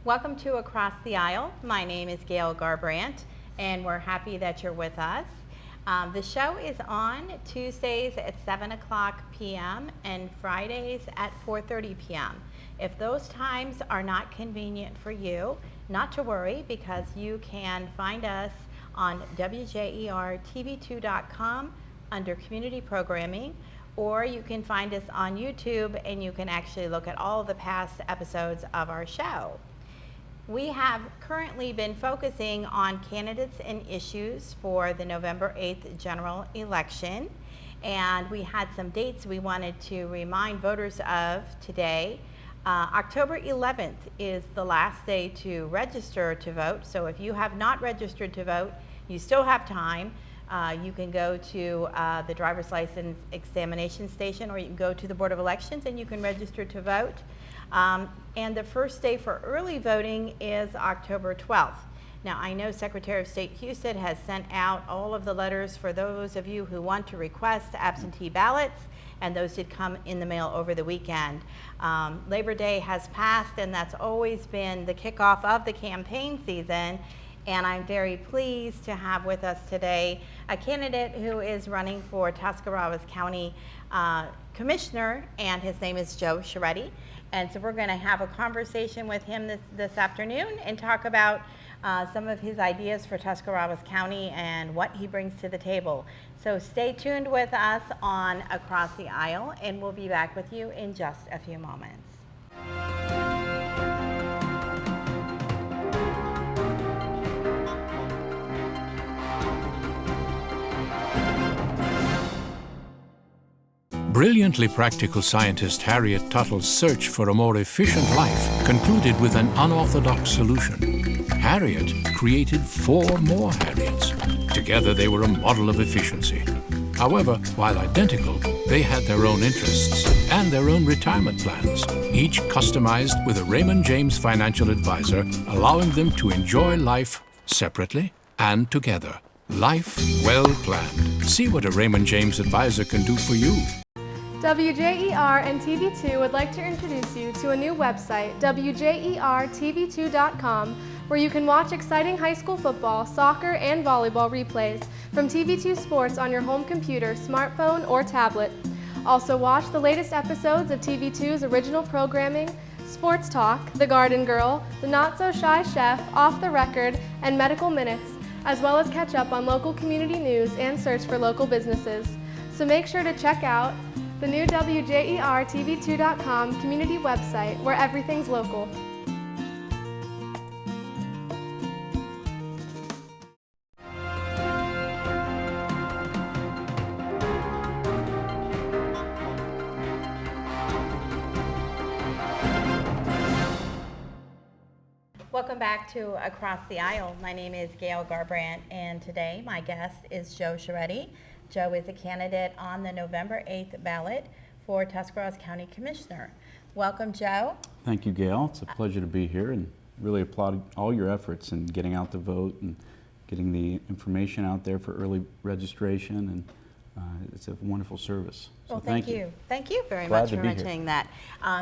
Welcome to Across the Aisle. My name is Gail Garbrandt, and we're happy that you're with us. The show is on Tuesdays at 7 o'clock p.m. and Fridays at 4:30 p.m. If those times are not convenient for you, not to worry, because you can find us on WJERTV2.com under Community Programming, or you can find us on YouTube and you can actually look at all of the past episodes of our show. We have currently been focusing on candidates and issues for the November 8th general election, and we had some dates we wanted to remind voters of today. October 11th is the last day to register to vote, so if you have not registered to vote, you still have time. You can go to the driver's license examination station, or you can go to the Board of Elections and you can register to vote. And the first day for early voting is October 12th. Now, I know Secretary of State Houston has sent out all of the letters for those of you who want to request absentee ballots, and those did come in the mail over the weekend. Labor Day has passed, and that's always been the kickoff of the campaign season. And I'm very pleased to have with us today a candidate who is running for Tuscarawas County Commissioner, and his name is Joe Sciaretti. And so we're going to have a conversation with him this afternoon and talk about some of his ideas for Tuscarawas County and what he brings to the table. So stay tuned with us on Across the Aisle, and we'll be back with you in just a few moments. Brilliantly practical scientist Harriet Tuttle's search for a more efficient life concluded with an unorthodox solution. Harriet created 4 more Harriets. Together they were a model of efficiency. However, while identical, they had their own interests and their own retirement plans, each customized with a Raymond James financial advisor, allowing them to enjoy life separately and together. Life well planned. See what a Raymond James advisor can do for you. WJER and TV2 would like to introduce you to a new website, WJERTV2.com, where you can watch exciting high school football, soccer, and volleyball replays from TV2 Sports on your home computer, smartphone, or tablet. Also watch the latest episodes of TV2's original programming, Sports Talk, The Garden Girl, The Not So Shy Chef, Off the Record, and Medical Minutes, as well as catch up on local community news and search for local businesses. So make sure to check out the new WJERTV2.com community website, where everything's local. Welcome back to Across the Aisle. My name is Gail Garbrandt, and today my guest is Joe Sciaretti. Joe is a candidate on the November 8th ballot for Tuscarawas County Commissioner. Welcome, Joe. Thank you, Gail. It's a pleasure to be here, and really applaud all your efforts in getting out the vote and getting the information out there for early registration, and it's a wonderful service. Well, thank you. Thank you very Glad much to for be here. mentioning that.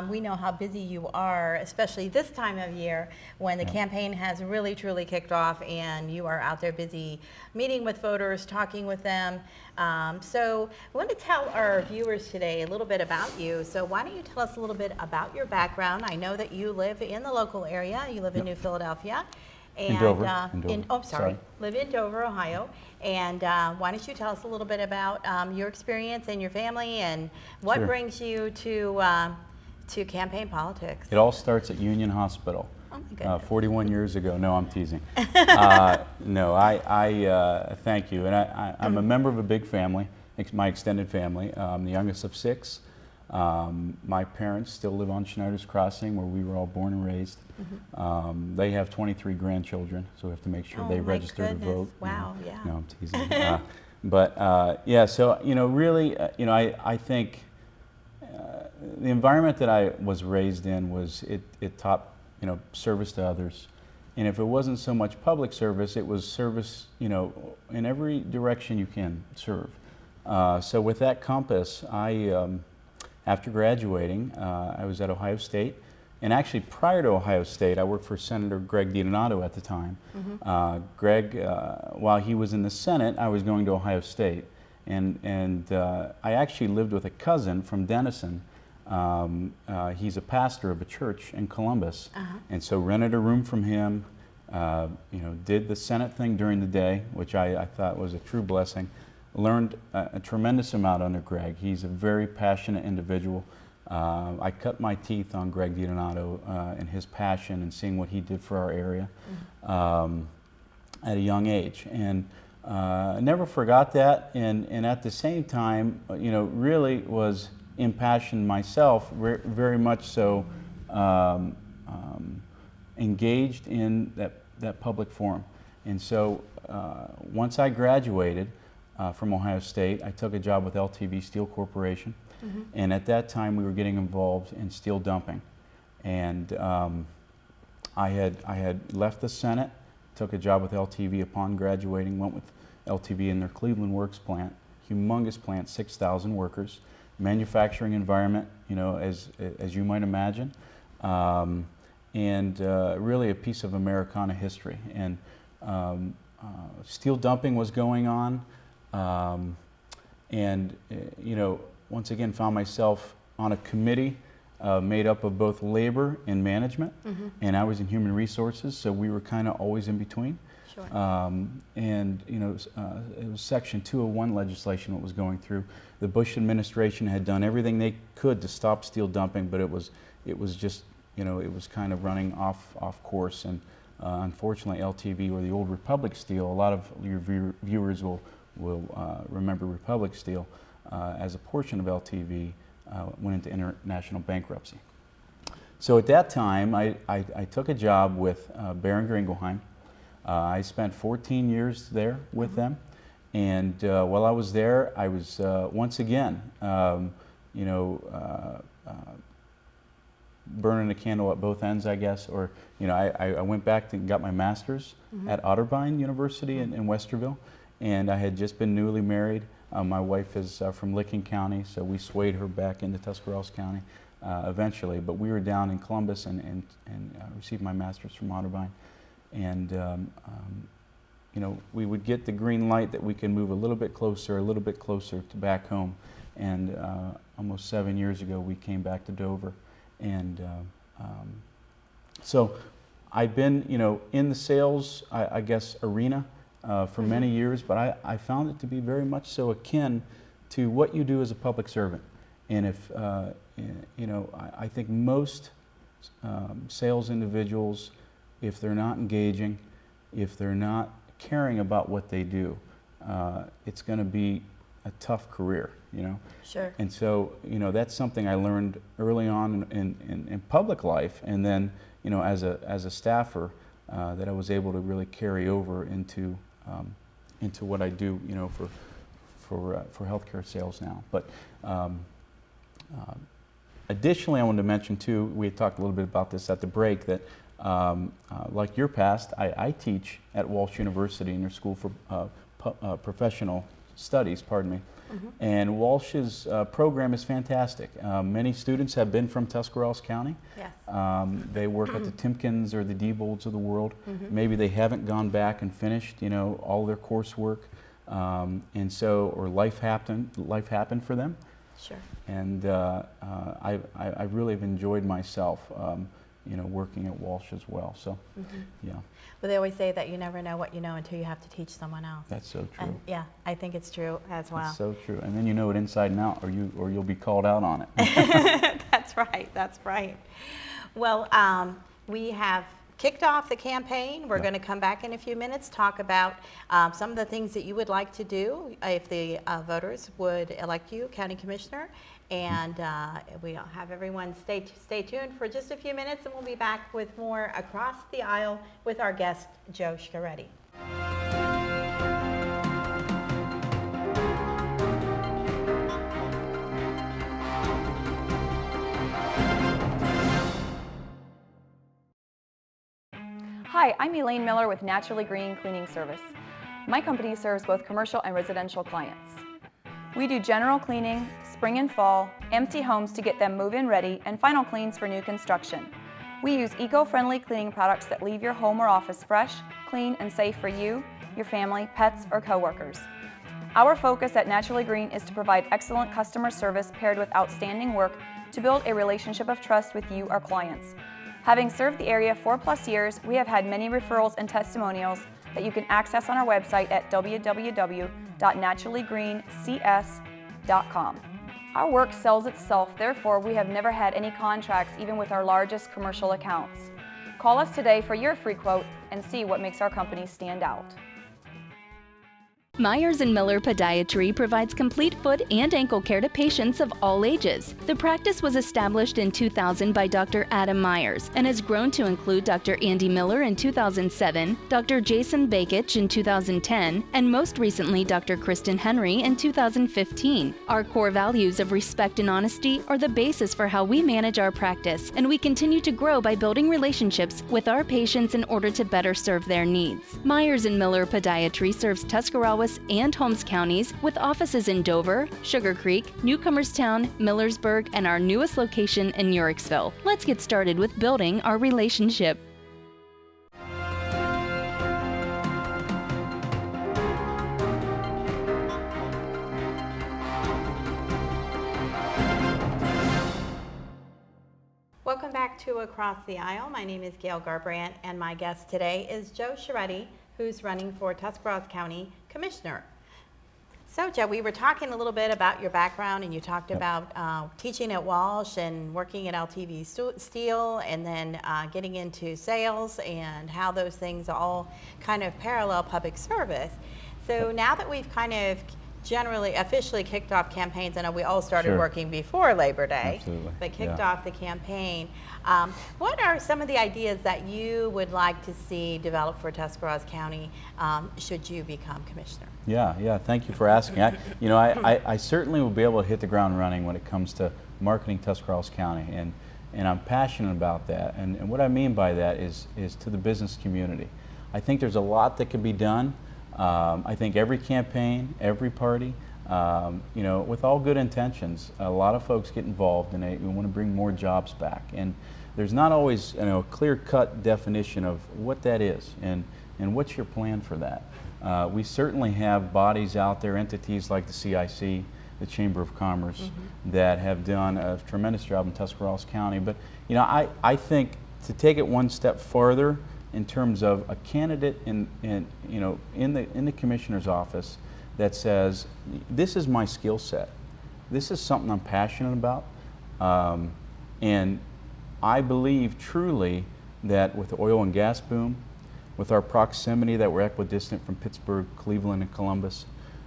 We know how busy you are, especially this time of year when the campaign has really truly kicked off, and you are out there busy meeting with voters, talking with them. So I want to tell our viewers today a little bit about you. So why don't you tell us a little bit about your background? I know that you live in the local area. You live in New Philadelphia. And, in Dover. Live in Dover, Ohio. And why don't you tell us a little bit about your experience and your family, and what Sure. brings you to campaign politics? It all starts at Union Hospital. Oh my goodness. 41 years ago. No, I'm teasing. No, I thank you. And I'm a member of a big family, my extended family. I'm the youngest of 6. My parents still live on Schneider's Crossing, where we were all born and raised. They have 23 grandchildren, so we have to make sure they register to vote. Wow, yeah. No, I'm teasing. Yeah, so, really, I think the environment that I was raised in it taught, service to others. And if it wasn't so much public service, it was service, in every direction you can serve. So with that compass, after graduating, I was at Ohio State And actually, prior to Ohio State, I worked for Senator Greg DiDonato at the time. Greg, while he was in the Senate, I was going to Ohio State. And I actually lived with a cousin from Denison. He's a pastor of a church in Columbus. And so rented a room from him, did the Senate thing during the day, which I thought was a true blessing. Learned a tremendous amount under Greg. He's a very passionate individual. I cut my teeth on Greg DiDonato and his passion and seeing what he did for our area at a young age. And I never forgot that, and at the same time, really was impassioned myself, very much so engaged in that public forum. And so once I graduated from Ohio State, I took a job with LTV Steel Corporation. And at that time, we were getting involved in steel dumping. And I had left the Senate, took a job with LTV upon graduating, went with LTV in their Cleveland Works plant, humongous plant, 6,000 workers, manufacturing environment, as you might imagine, and really a piece of Americana history. And steel dumping was going on, and once again found myself on a committee made up of both labor and management, and I was in human resources, so we were kind of always in between. Sure. And it was Section 201 legislation that was going through. The Bush administration had done everything they could to stop steel dumping, but it was just it was kind of running off course. And unfortunately, LTV, or the old Republic Steel, a lot of your viewers will remember Republic Steel as a portion of LTV went into international bankruptcy. So at that time, I took a job with Behringer Ingelheim. I spent 14 years there with them, and while I was there, I was once again, burning a candle at both ends, I guess. Or I went back and got my master's at Otterbein University in Westerville, and I had just been newly married. My wife is from Licking County, so we swayed her back into Tuscarawas County eventually. But we were down in Columbus and received my master's from Otterbein. And we would get the green light that we can move a little bit closer to back home. And almost 7 years ago, we came back to Dover. And so I've been, in the sales, I guess, arena for many years, but I found it to be very much so akin to what you do as a public servant. And if, I think most sales individuals, if they're not engaging, if they're not caring about what they do, it's going to be a tough career, Sure. And so, that's something I learned early on in public life, and then, as a staffer, that I was able to really carry over into what I do, for healthcare sales now. But additionally, I wanted to mention too, we had talked a little bit about this at the break, that like your past, I teach at Walsh University in their School for Professional Studies, and Walsh's program is fantastic. Many students have been from Tuscarawas County. Yes. They work at the Timkins or the Diebold's of the world. Maybe they haven't gone back and finished, all their coursework, and so, or life happened for them. Sure. And I really have enjoyed myself, working at Walsh as well. So, yeah. But they always say that you never know what you know until you have to teach someone else. That's so true. And yeah, I think it's true as well. That's so true. And then you know it inside and out, or you'll be called out on it. That's right. That's right. Well, we have kicked off the campaign. We're going to come back in a few minutes, talk about some of the things that you would like to do if the voters would elect you County Commissioner. And we'll have everyone stay tuned for just a few minutes, and we'll be back with more Across the Aisle with our guest, Joe Sciaretti. Hi, I'm Elaine Miller with Naturally Green Cleaning Service. My company serves both commercial and residential clients. We do general cleaning, spring and fall, empty homes to get them move-in ready, and final cleans for new construction. We use eco-friendly cleaning products that leave your home or office fresh, clean, and safe for you, your family, pets, or coworkers. Our focus at Naturally Green is to provide excellent customer service paired with outstanding work to build a relationship of trust with you, our clients. Having served the area 4+ years, we have had many referrals and testimonials that you can access on our website at www.naturallygreencs.com. Our work sells itself, therefore we have never had any contracts even with our largest commercial accounts. Call us today for your free quote and see what makes our company stand out. Meyers Miller Podiatry provides complete foot and ankle care to patients of all ages. The practice was established in 2000 by Dr. Adam Meyers and has grown to include Dr. Andy Miller in 2007, Dr. Jason Bakich in 2010, and most recently Dr. Kristen Henry in 2015. Our core values of respect and honesty are the basis for how we manage our practice, and we continue to grow by building relationships with our patients in order to better serve their needs. Meyers Miller Podiatry serves Tuscarawas and Holmes counties with offices in Dover, Sugar Creek, Newcomerstown, Millersburg, and our newest location in Yorksville. Let's get started with building our relationship. Welcome back to Across the Aisle. My name is Gail Garbrandt, and my guest today is Joe Sciaretti, who's running for Tuscarawas County Commissioner. So, Joe, we were talking a little bit about your background, and you talked about teaching at Walsh and working at LTV Steel, and then getting into sales and how those things all kind of parallel public service. So now that we've kind of officially kicked off campaigns, I know we all started working before Labor Day, but kicked off the campaign. What are some of the ideas that you would like to see developed for Tuscarawas County should you become commissioner? Yeah, thank you for asking. I certainly will be able to hit the ground running when it comes to marketing Tuscarawas County, and I'm passionate about that. And what I mean by that is to the business community. I think there's a lot that can be done. I think every campaign, every party, with all good intentions, a lot of folks get involved and they want to bring more jobs back. And there's not always a clear-cut definition of what that is and what's your plan for that. We certainly have bodies out there, entities like the CIC, the Chamber of Commerce, that have done a tremendous job in Tuscarawas County. But I think to take it one step further, in terms of a candidate in the commissioner's office that says, this is my skill set, this is something I'm passionate about, and I believe truly that with the oil and gas boom, with our proximity that we're equidistant from Pittsburgh, Cleveland, and Columbus,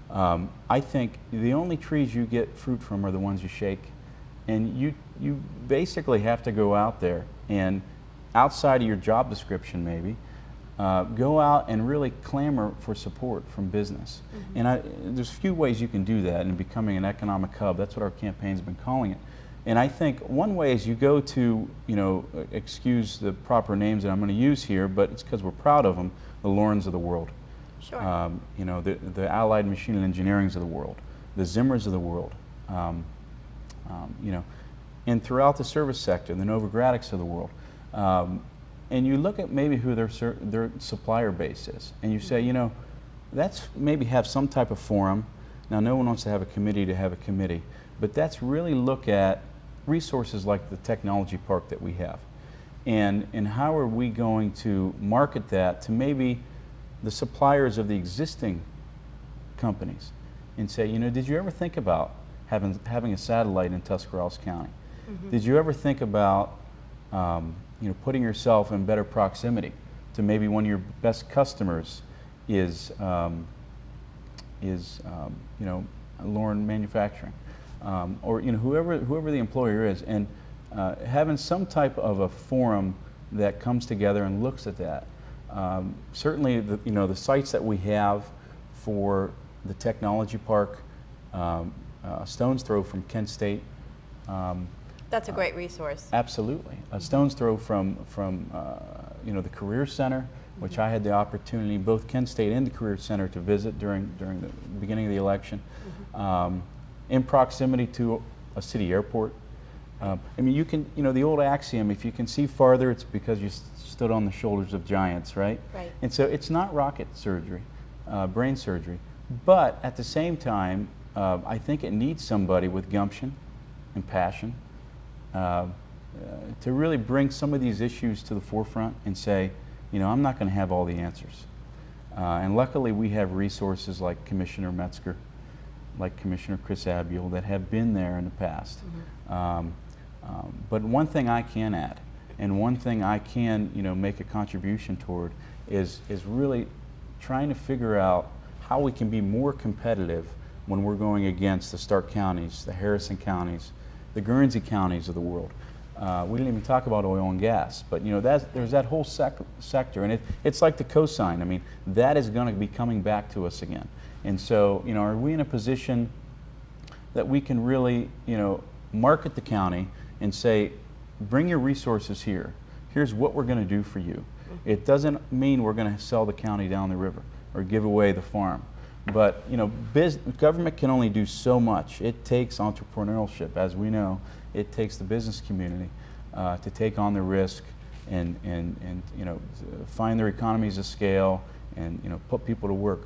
I think the only trees you get fruit from are the ones you shake, and you basically have to go out there and, outside of your job description maybe, go out and really clamor for support from business. And there's a few ways you can do that in becoming an economic hub. That's what our campaign's been calling it. And I think one way is you go to, excuse the proper names that I'm going to use here, but it's because we're proud of them, the Lorens of the world. Sure. The Allied Machine and Engineerings of the world, the Zimmers of the world, and throughout the service sector, the Novogradics of the world. And you look at maybe who their supplier base is, and you say, that's maybe have some type of forum. Now, no one wants to have a committee, but that's really look at resources like the technology park that we have, and how are we going to market that to maybe the suppliers of the existing companies, and say, did you ever think about having a satellite in Tuscarawas County? Did you ever think about putting yourself in better proximity to maybe one of your best customers is Loren Manufacturing, or whoever the employer is, and having some type of a forum that comes together and looks at that. Certainly, the sites that we have for the technology park, stone's throw from Kent State. That's a great resource. Absolutely. A stone's throw from the Career Center, which I had the opportunity, both Kent State and the Career Center, to visit during the beginning of the election, in proximity to a city airport, I mean, you can, the old axiom, if you can see farther, it's because you stood on the shoulders of giants, right? Right. And so it's not rocket surgery, brain surgery, but at the same time, I think it needs somebody with gumption and passion to really bring some of these issues to the forefront and say, I'm not going to have all the answers. And luckily we have resources like Commissioner Metzger, like Commissioner Chris Abiel, that have been there in the past. But one thing I can add, and one thing I can make a contribution toward is really trying to figure out how we can be more competitive when we're going against the Stark counties, the Harrison counties, the Guernsey counties of the world. We didn't even talk about oil and gas, but there's that whole sector, and it's like the cosign. I mean, that is going to be coming back to us again. And so, are we in a position that we can really, market the county and say, bring your resources here. Here's what we're going to do for you. It doesn't mean we're going to sell the county down the river or give away the farm. But government can only do so much. It takes entrepreneurship, as we know. It takes the business community to take on the risk and find their economies of scale and put people to work.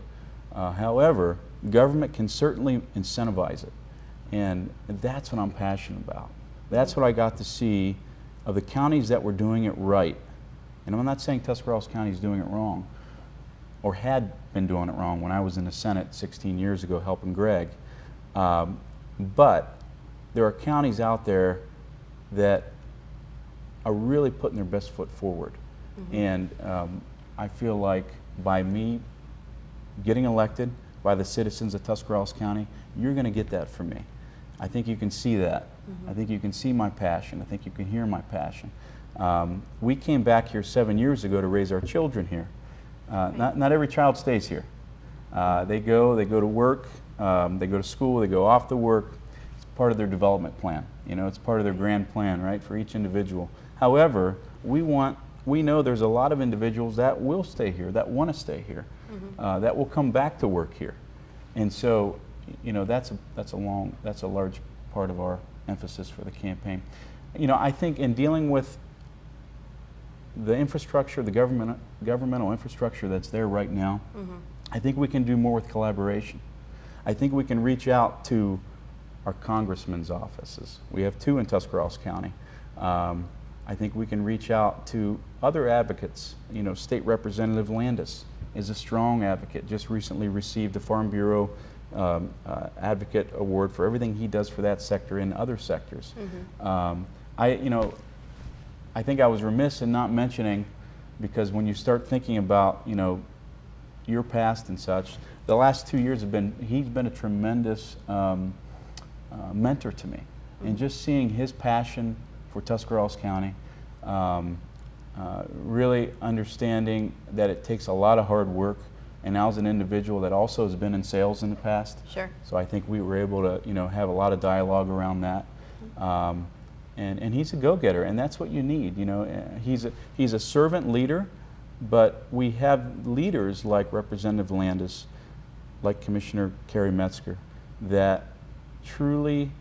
However, government can certainly incentivize it, and that's what I'm passionate about. That's what I got to see of the counties that were doing it right. And I'm not saying Tuscarawas County is doing it wrong, or had been doing it wrong when I was in the Senate 16 years ago helping Greg. But there are counties out there that are really putting their best foot forward. And I feel like by me getting elected by the citizens of Tuscarawas County, you're going to get that from me. I think you can see that. I think you can see my passion. I think you can hear my passion. We came back here 7 years ago to raise our children here. Not every child stays here. They go to work, they go to school, they go off to work. It's part of their development plan. It's part of their grand plan, right, for each individual. However, we know there's a lot of individuals that will stay here, that want to stay here, that will come back to work here. And so, that's a large part of our emphasis for the campaign. I think in dealing with the infrastructure, the governmental infrastructure that's there right now, I think we can do more with collaboration. I think we can reach out to our congressmen's offices. We have 2 in Tuscarawas County. I think we can reach out to other advocates. State Representative Landis is a strong advocate, just recently received the Farm Bureau Advocate Award for everything he does for that sector and other sectors. I think I was remiss in not mentioning, because when you start thinking about your past and such, the last 2 years he's been a tremendous mentor to me, and just seeing his passion for Tuscarawas County, really understanding that it takes a lot of hard work. And now as an individual that also has been in sales in the past, Sure. So I think we were able to have a lot of dialogue around that. And he's a go-getter, and that's what you need. He's a servant leader, but we have leaders like Representative Landis, like Commissioner Carrie Metzger, that truly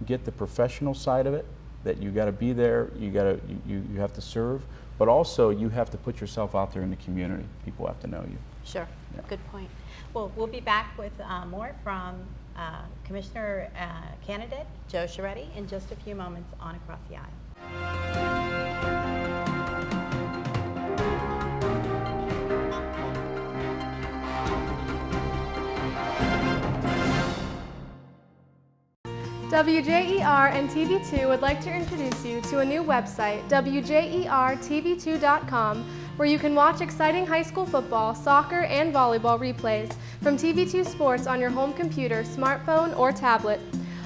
get the professional side of it. That you got to be there, you have to serve, but also you have to put yourself out there in the community. People have to know you. Sure. Yeah. Good point. Well, we'll be back with more from Commissioner candidate Joe Sciaretti in just a few moments on Across the Aisle. WJER and TV2 would like to introduce you to a new website, WJERTV2.com, where you can watch exciting high school football, soccer, and volleyball replays from TV2 Sports on your home computer, smartphone, or tablet.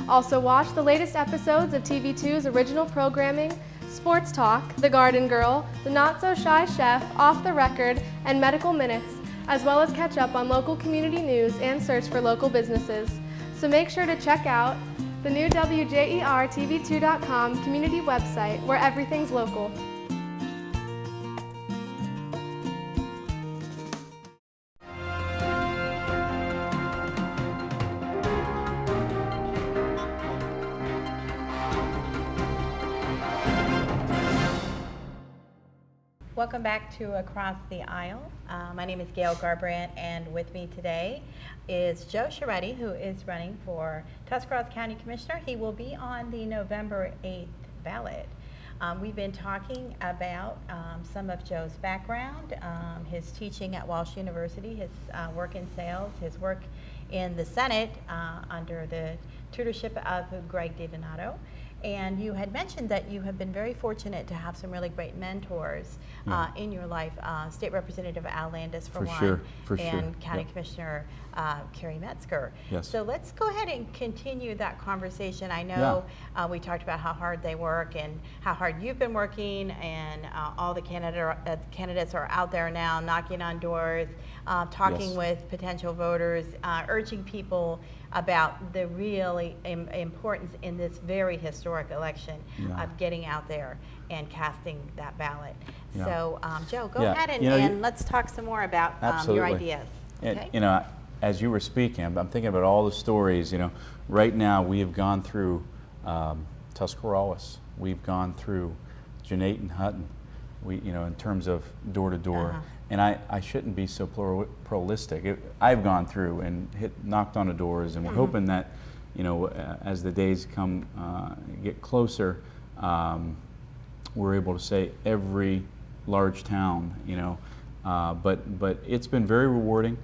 Also watch the latest episodes of TV2's original programming, Sports Talk, The Garden Girl, The Not So Shy Chef, Off the Record, and Medical Minutes, as well as catch up on local community news and search for local businesses. So make sure to check out the new WJERTV2.com community website where everything's local. Welcome back to Across the Aisle. My name is Gail Garbrandt, and with me today is Joe Sciaretti, who is running for Tuscarawas County Commissioner. He will be on the November 8th ballot. We've been talking about some of Joe's background, his teaching at Walsh University, his work in sales, his work in the Senate under the tutorship of Greg DiDonato. And you had mentioned that you have been very fortunate to have some really great mentors in your life. State Representative Al Landis for one, and County Commissioner Carrie Metzger. Yes. So let's go ahead and continue that conversation. I know we talked about how hard they work and how hard you've been working, and all the candidates are out there now knocking on doors, talking with potential voters, urging people about the really importance in this very historic election of getting out there and casting that ballot. So, Joe, go ahead and let's talk some more about your ideas. Okay? And, as you were speaking, I'm thinking about all the stories. Right now we have gone through Tuscarawas. We've gone through Jeanette and Hutton. In terms of door to door. And I shouldn't be so pluralistic. I've gone through and knocked on the doors, and we're hoping that, as the days get closer, we're able to say every large town, but it's been very rewarding.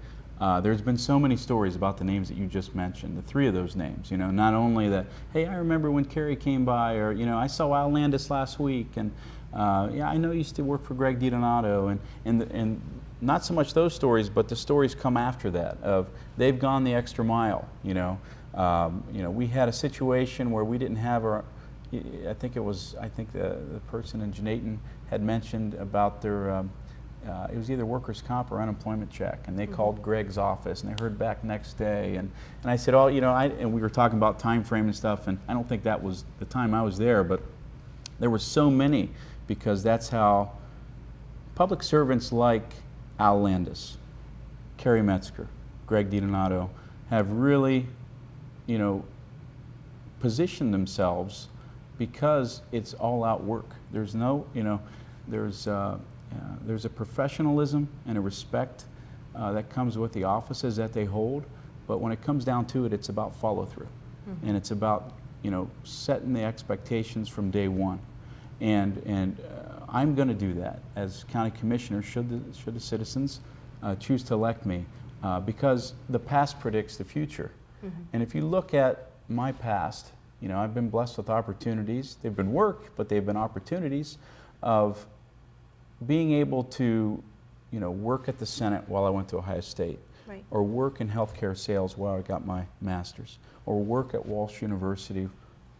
There's been so many stories about the names that you just mentioned, the three of those names, not only that, hey, I remember when Carrie came by, or, I saw Al Landis last week, and I know you used to work for Greg DiDonato, and not so much those stories, but the stories come after that of they've gone the extra mile. We had a situation where we didn't have our. I think the person in Jeanette had mentioned about their. It was either workers' comp or unemployment check, and they called Greg's office, and they heard back next day, and I said, and we were talking about time frame and stuff, and I don't think that was the time I was there, but there were so many. Because that's how public servants like Al Landis, Carrie Metzger, Greg DiDonato have really, positioned themselves because it's all-out work. There's no, there's a professionalism and a respect that comes with the offices that they hold. But when it comes down to it, it's about follow-through, and it's about setting the expectations from day one. And I'm going to do that as county commissioner should the citizens choose to elect me, because the past predicts the future. And if you look at my past, I've been blessed with opportunities. They've been work, but they've been opportunities of being able to work at the Senate while I went to Ohio State, or work in healthcare sales while I got my master's, or work at Walsh University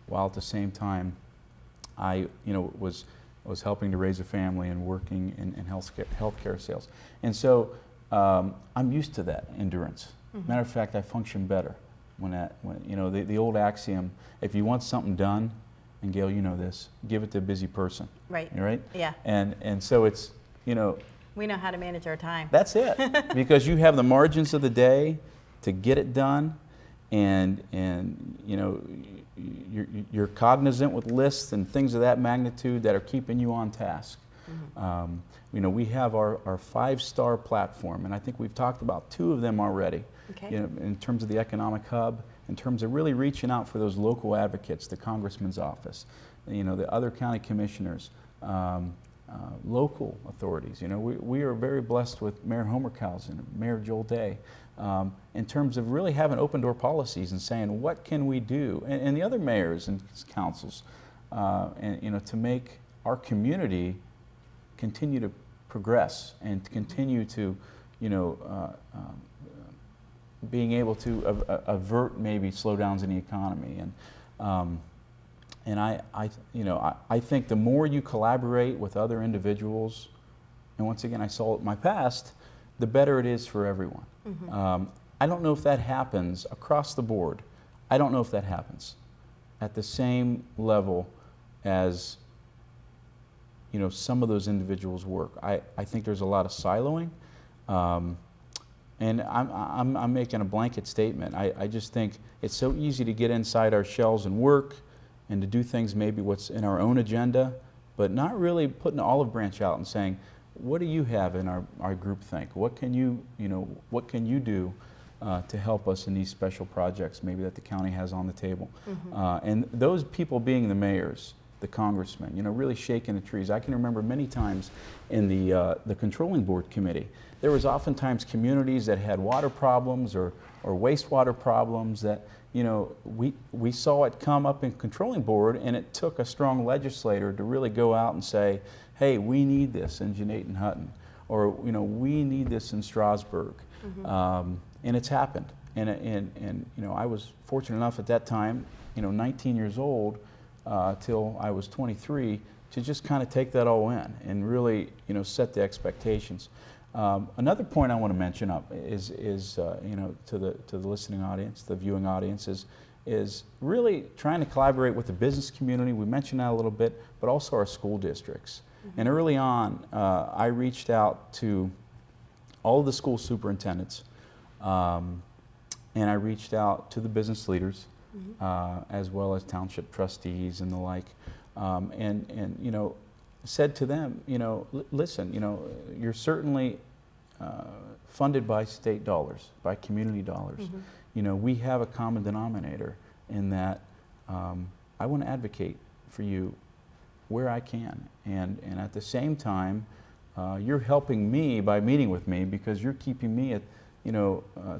while at the same time I, was helping to raise a family and working in healthcare sales. And so I'm used to that endurance. Matter of fact, I function better when the old axiom, if you want something done, and Gail, you know this, give it to a busy person. Right. Right? Yeah. And so it's, we know how to manage our time. That's it. Because you have the margins of the day to get it done, and you're cognizant with lists and things of that magnitude that are keeping you on task. We have our 5-star platform, and I think we've talked about 2 of them already. In terms of the economic hub, in terms of really reaching out for those local advocates, the congressman's office, the other county commissioners, local authorities. We are very blessed with Mayor Homer Kalsen, Mayor Joel Day, in terms of really having open door policies and saying, what can we do? And the other mayors and councils, to make our community continue to progress and continue to, being able to avert maybe slowdowns in the economy. And I think the more you collaborate with other individuals, and once again, I saw it in my past, the better it is for everyone. I don't know if that happens across the board. I don't know if that happens at the same level as some of those individuals work. I think there's a lot of siloing, and I'm making a blanket statement. I just think it's so easy to get inside our shells and work, and to do things maybe what's in our own agenda, but not really putting an olive branch out and saying, what do you have in our group think? What can you, what can you do to help us in these special projects maybe that the county has on the table? And those people being the mayors, the congressmen, really shaking the trees. I can remember many times in the controlling board committee, there was oftentimes communities that had water problems or wastewater problems that, we saw it come up in controlling board, and it took a strong legislator to really go out and say, hey, we need this in Jeanette and Hutton, or we need this in Strasburg. And it's happened. And I was fortunate enough at that time, 19 years old, till I was 23, to just kind of take that all in and really, set the expectations. Another point I want to mention is to the listening audience, the viewing audience, is really trying to collaborate with the business community. We mentioned that a little bit, but also our school districts. And early on, I reached out to all of the school superintendents, and I reached out to the business leaders, as well as township trustees and the like, and said to them, listen, you're certainly funded by state dollars, by community dollars. We have a common denominator in that I want to advocate for you where I can, and at the same time, you're helping me by meeting with me because you're keeping me at,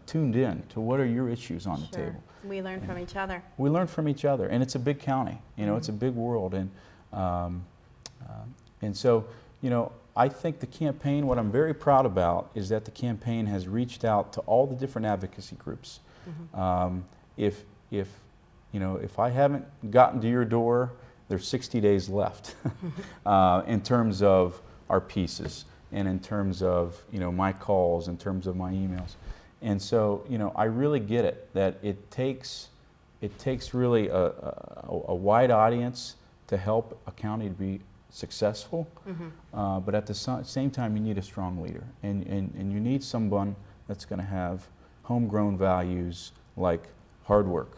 tuned in to what are your issues on the table. We learn from each other. We learn from each other, and it's a big county. It's a big world, and so, I think the campaign, what I'm very proud about is that the campaign has reached out to all the different advocacy groups. If I haven't gotten to your door, there's 60 days left in terms of our pieces and in terms of, my calls, in terms of my emails. And so, I really get it, that it takes really a wide audience to help a county to be successful, but at the same time you need a strong leader, and you need someone that's going to have homegrown values like hard work,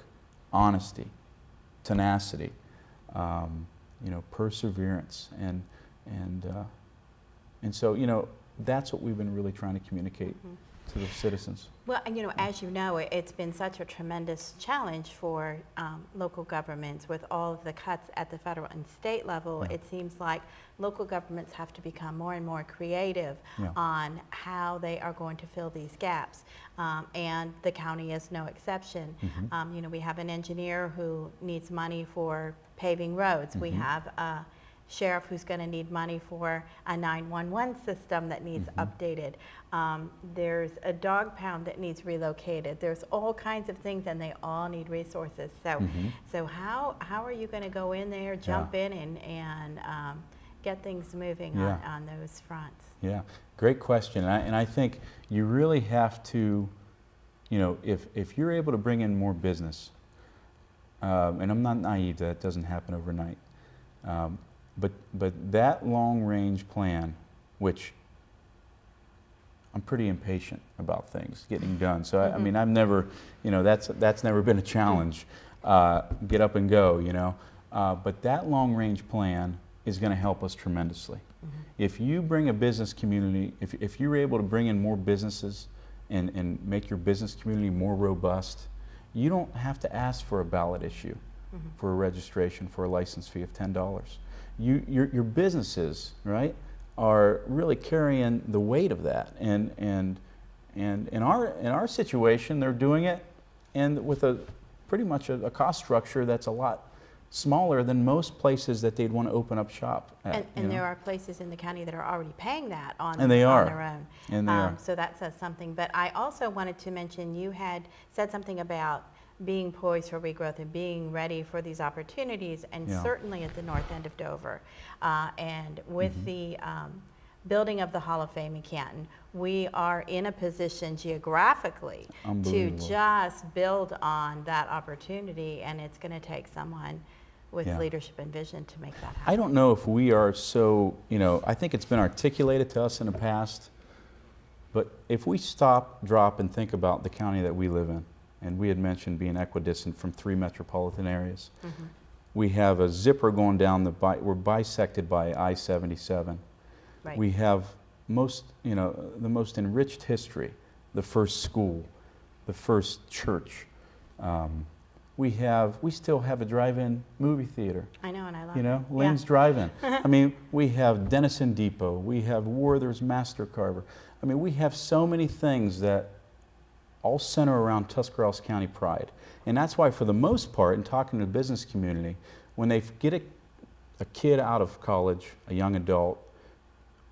honesty, tenacity, perseverance, and so that's what we've been really trying to communicate to the citizens. Well, as you know, it's been such a tremendous challenge for local governments with all of the cuts at the federal and state level. It seems like local governments have to become more and more creative on how they are going to fill these gaps, and the county is no exception. We have an engineer who needs money for paving roads. We have a sheriff who's going to need money for a 911 system that needs updated. There's a dog pound that needs relocated. There's all kinds of things, and they all need resources. So how are you going to go in there, jump in, and get things moving on those fronts? Yeah, great question. And I think you really have to, if you're able to bring in more business, and I'm not naive that it doesn't happen overnight, but that long-range plan, which I'm pretty impatient about things getting done. So I mean, I've never, that's never been a challenge. Get up and go, But that long-range plan is going to help us tremendously. If you bring a business community, if you're able to bring in more businesses and make your business community more robust, you don't have to ask for a ballot issue for a registration for a license fee of $10. Your businesses, right, are really carrying the weight of that, and in our situation, they're doing it, and with a pretty much a cost structure that's a lot smaller than most places that they'd want to open up shop at. And there are places in the county that are already paying that on and they are. their own. And they are. So that says something. But I also wanted to mention, you had said something about being poised for regrowth and being ready for these opportunities, and certainly at the north end of Dover. And with the building of the Hall of Fame in Canton, we are in a position geographically to just build on that opportunity, and it's going to take someone with leadership and vision to make that happen. I don't know if we are so, I think it's been articulated to us in the past, but if we stop, drop, and think about the county that we live in, and we had mentioned being equidistant from 3 metropolitan areas, we have a zipper going down we're bisected by I-77. Right. We have the most enriched history, the first school, the first church. We still have a drive-in movie theater. I know, and I love You know, it. Lynn's Yeah. Drive-In. I mean, we have Denison Depot. We have Werther's Master Carver. I mean, we have so many things that all center around Tuscarawas County pride. And that's why, for the most part, in talking to the business community, when they get a kid out of college, a young adult,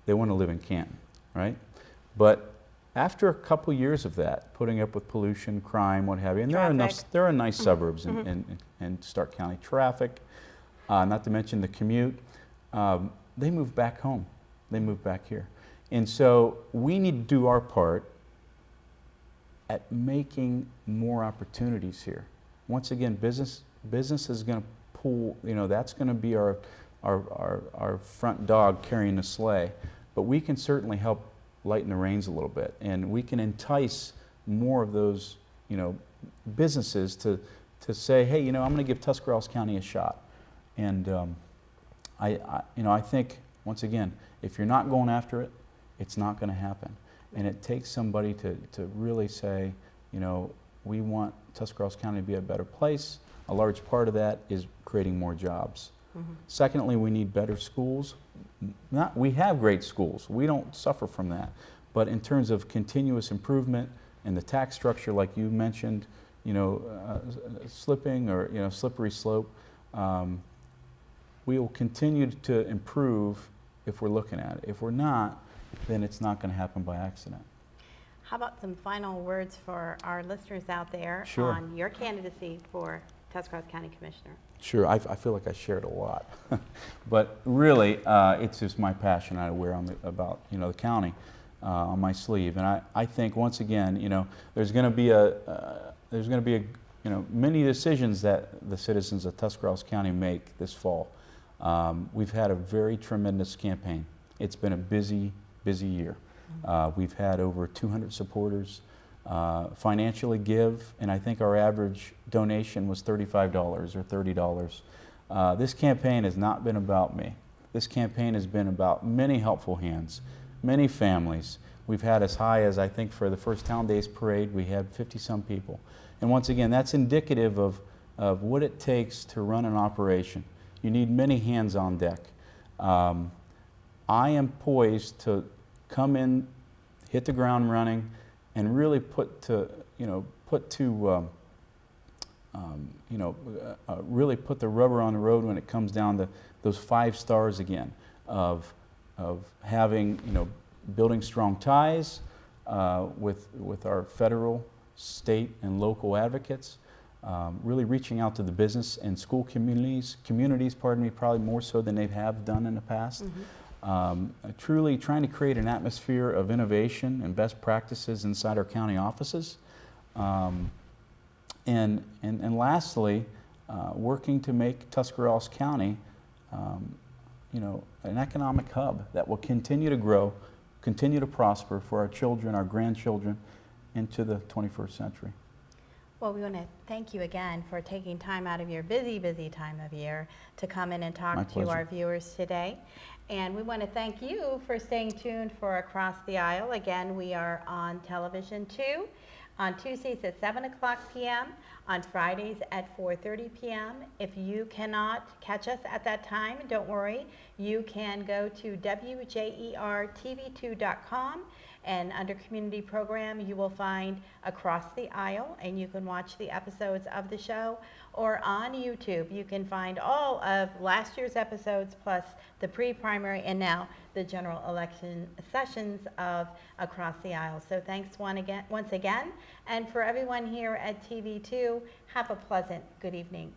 they want to live in Canton, right? But after a couple years of that, putting up with pollution, crime, what have you, and there are nice suburbs in Stark County. Traffic, not to mention the commute, they move back home. They move back here. And so we need to do our part at making more opportunities here. Once again, business is going to pull, that's going to be our front dog carrying the sleigh. But we can certainly help lighten the reins a little bit, and we can entice more of those, businesses to say, hey, I'm going to give Tuscarawas County a shot. And I think, once again, if you're not going after it, it's not going to happen. And it takes somebody to really say, we want Tuscarawas County to be a better place. A large part of that is creating more jobs. Secondly, we need better schools. We have great schools. We don't suffer from that. But in terms of continuous improvement and the tax structure, like you mentioned, slipping or slippery slope, we will continue to improve if we're looking at it. If we're not, then it's not going to happen by accident. How about some final words for our listeners out there Sure. on your candidacy for Tuscarawas County Commissioner? Sure, I feel like I shared a lot, but really, it's just my passion I wear about the county on my sleeve, and I think, once again, there's going to be many decisions that the citizens of Tuscarawas County make this fall. We've had a very tremendous campaign. It's been a busy year. We've had over 200 supporters financially give, and I think our average donation was $35 or $30. This campaign has not been about me. This campaign has been about many helpful hands, many families. We've had as high as, I think, for the first Town Days Parade, we had 50-some people. And once again, that's indicative of what it takes to run an operation. You need many hands on deck. I am poised to come in, hit the ground running, and really really put the rubber on the road when it comes down to those 5 stars again of having, building strong ties with our federal, state, and local advocates, really reaching out to the business and school communities, probably more so than they have done in the past. Truly trying to create an atmosphere of innovation and best practices inside our county offices. And lastly, working to make Tuscarawas County an economic hub that will continue to grow, continue to prosper for our children, our grandchildren, into the 21st century. Well, we want to thank you again for taking time out of your busy time of year to come in and My talk to pleasure. our viewers today. And we want to thank you for staying tuned for Across the Aisle. Again, we are on television too, on Tuesdays at 7 o'clock p.m., on Fridays at 4:30 p.m. If you cannot catch us at that time, don't worry. You can go to WJERTV2.com, and under Community Program, you will find Across the Aisle, and you can watch the episodes of the show. Or on YouTube, you can find all of last year's episodes, plus the pre-primary and now the general election sessions of Across the Aisle. So thanks once again. And for everyone here at TV2, have a pleasant good evening.